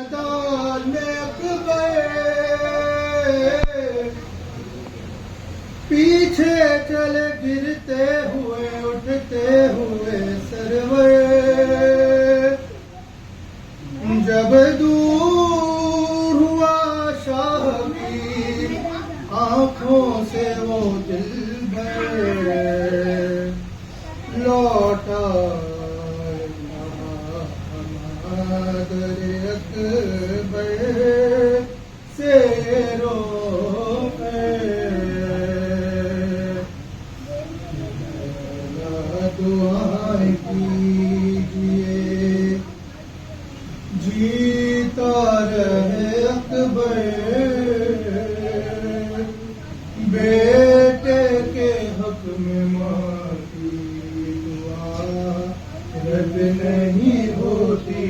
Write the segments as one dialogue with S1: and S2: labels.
S1: मैदान में अकबर पीछे चले गिरते हुए उठते हुए सरवर। जब दूर हुआ शाह की आंखों से वो दिल भर लौटा हमारे अकबर से रो दुआएं कीजिए जीता रहे अकबर बेटे के हक में माँ की दुआ रद्द नहीं होती।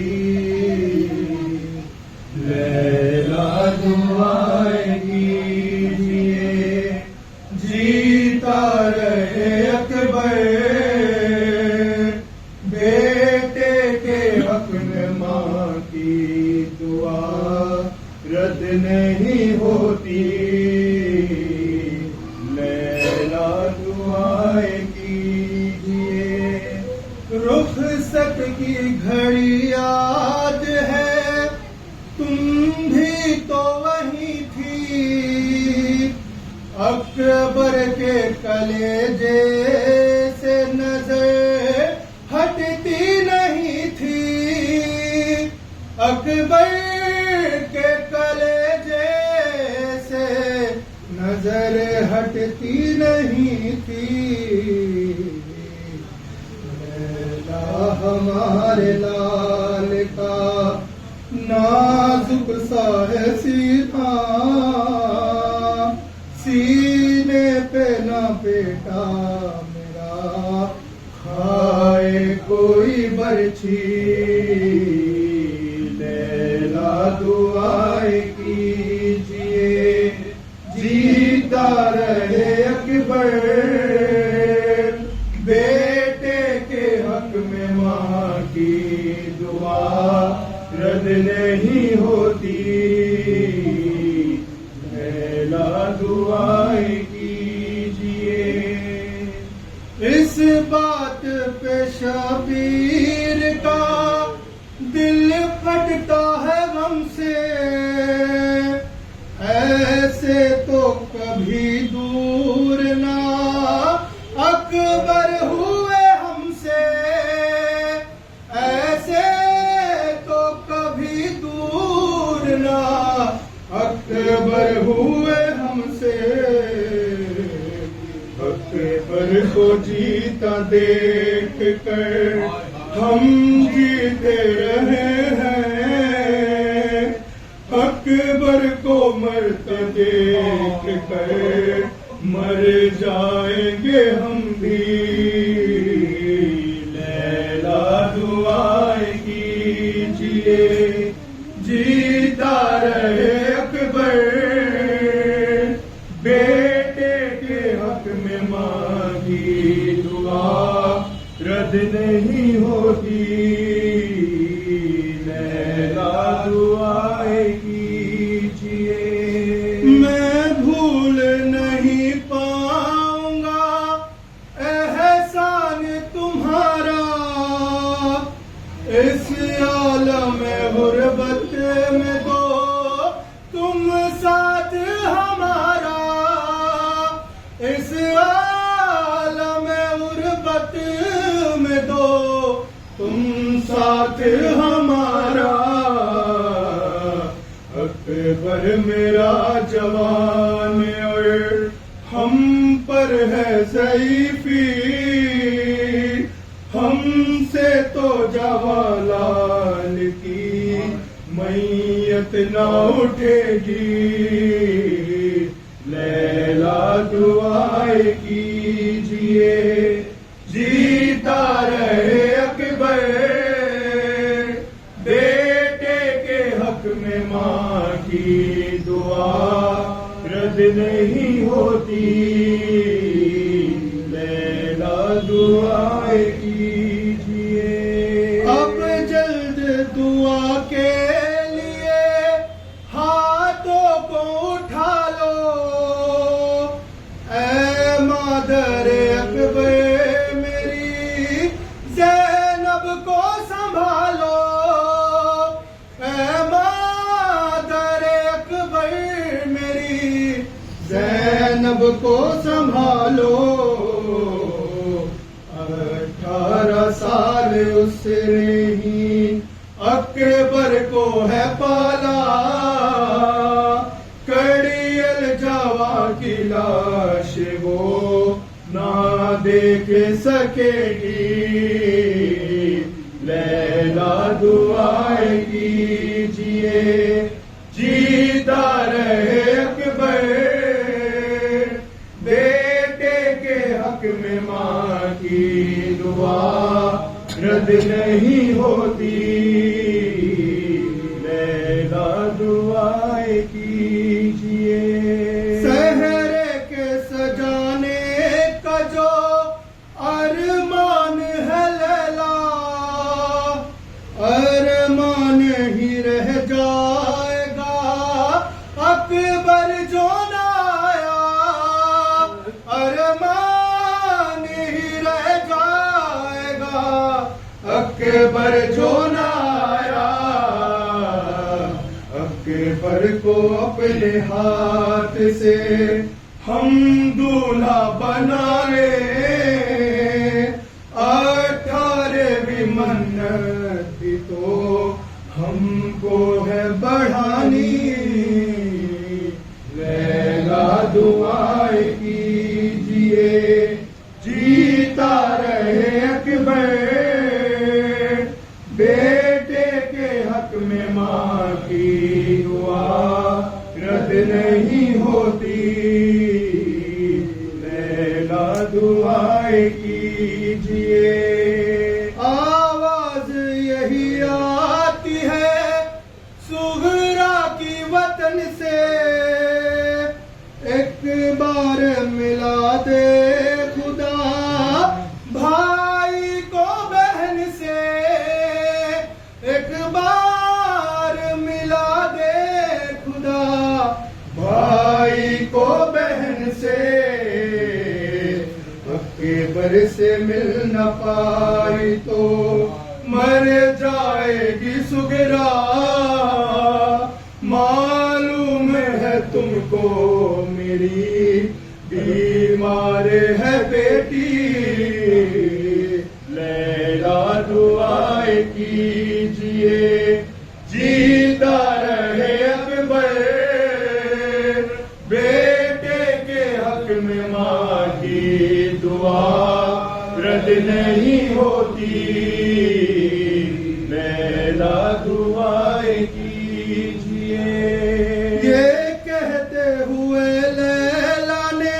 S1: लैला दुआएं कीजिए जीता रहे अकबर बेटे के हक में माँ की दुआ रद्द नहीं होती। लैला दुआएं कीजिए रुखसत की घड़ी याद है तुम भी तो वही थी। अकबर के कलेजे से नजर हटती नहीं थी। अकबर के कलेजे से नजर हटती नहीं थी। लैला हमारे लाल का नाजुक सा है सीना सीने पे ना बेटा मेरा खाए कोई बरछी। लैला दुआएं कीजिए जीता रहे अकबर बेटे के हक में माँ की दुआ रद्द नहीं होती। लैला दुआएं कीजिए इस बात पे शबीर का दिल फटता है गम से। ऐसे तो कभी दूर ना अकबर हुए हमसे। ऐसे तो कभी दूर ना अकबर हुए हमसे। अकबर को जीता देख कर हम जीते रहे हैं। अकबर को मरते देख कर मर जाएंगे हम भी। लैला दुआएं कीजिए जीता रहे अकबर बेटे के हक में माँ की दुआ रद्द नहीं होती। लैला दुआएं कीजिए मैं भूल नहीं पाऊंगा एहसान तुम्हारा। इस आलम गुर्बत में दो तुम साथ हमारा। इस आलम गुर्बत में दो तुम साथ हमारा। अकबर मेरा जवान और हम पर है ज़ईफ़ी। हमसे तो जवालाल की मैयत ना उठेगी। लैला दुआएं कीजिए जीता रहे अकबर बेटे के हक में माँ की दुआ रद्द नहीं होती। लैला दुआएं कीजिए अब जल्द दुआ के लिए ज़ैनब को संभालो, 18 साल उसने ही अकबर को है पाला। कड़ियल जावा की लाश वो ना देख सकेगी, लैला दुआएं कीजिए जीता रहे अकबर। बेटे के हक में माँ की दुआ रद्द नहीं होती, लैला दुआएं कीजिए। सहरे के सजाने का जो अरमान है लैला, अरमान ही रह जाएगा अकबर जो ना आया, अरमान ही रह जाएगा अकबर जो ना आया। अकबर को अपने हाथ से हम दूल्हा बना ले, 18वीं मन्नत तो हमको है बढ़ानी, लैला दुआएं कीजिए जीता रहे अकबर। बेटे के हक में माँ की दुआ रद्द नहीं होती, लैला दुआएं कीजिए। आवाज यही आती है सुगरा की वतन से, एक बार मिला दे खुदा भाई को बहन से, एक बार मिला दे खुदा भाई को बहन से। अकबर से मिल न पाई तो मर जाएगी सुगरा, मालूम है तुमको मेरी बीमार है बेटी, लैला दुआएं कीजिए जीता रहे अकबर। बेटे के हक में माँ की दुआ रद्द नहीं होती, लैला दुआएं कीजिए। ये कहते हुए लैला ने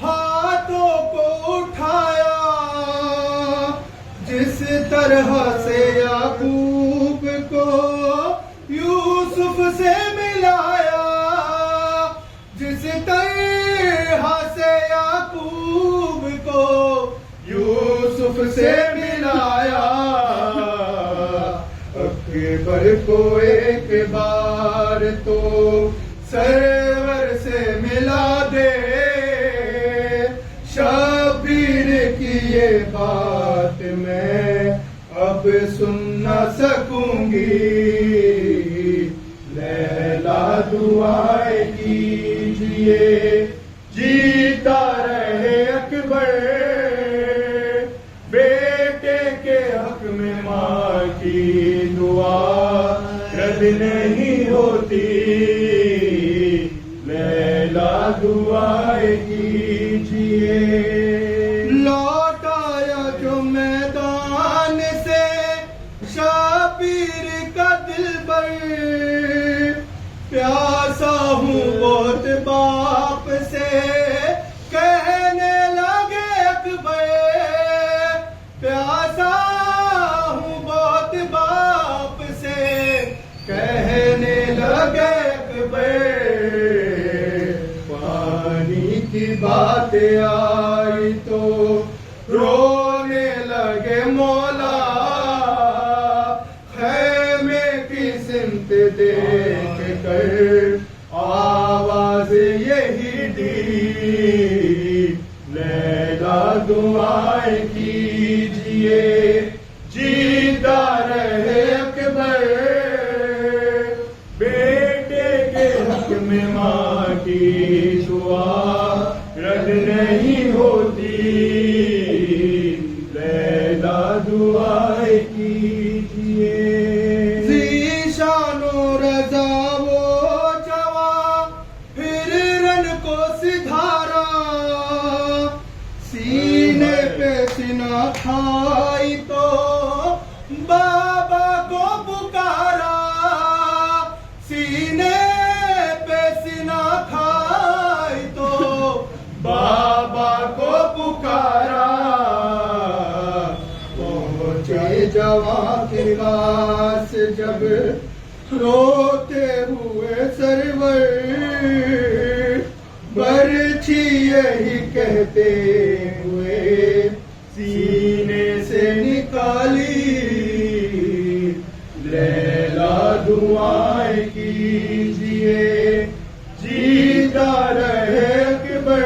S1: हाथों को उठाया, जिस तरह से याकूब को यूसुफ से मिलाया, जिस तरह से याकूब को यूसुफ से मिलाया। अकबर को एक बार तो सरवर से मिला दे, शबीर की ये बात मैं अब सुन न सकूंगी, लैला दुआएं कीजिए जीता रहे अकबर। बेटे के हक में माँ की दुआ रद्द नहीं होती, लैला दुआएं कीजिए। लौट आया जो मैदान से शबीर का दिलबर, प्यासा हूँ बहुत बाप से कहने लगे अकबर, प्यासा हूँ बहुत बाप से कहने लगे अकबर। पानी की बात आई तो रोने लगे मौला, खैमे की सिमत देख कर आवाज यही दी, लैला दुआएं कीजिए जीता रहे अकबर। बेटे के हक में माँ की दुआ रजा वो जवा फिर रन को सिधारा, सीने पे सीना खाई तो बाबा को पुकारा, सीने पे सीना खाई तो बाबा को पुकारा। पहुंचे जवां के पास जब रोते हुए सरवर, बरछी यही कहते हुए सीने से निकाली, लैला दुआएं कीजिए जीता रहे अकबर,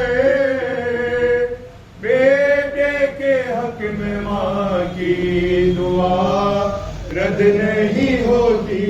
S1: बेटे के हक में माँ की दुआ रद्द नहीं होती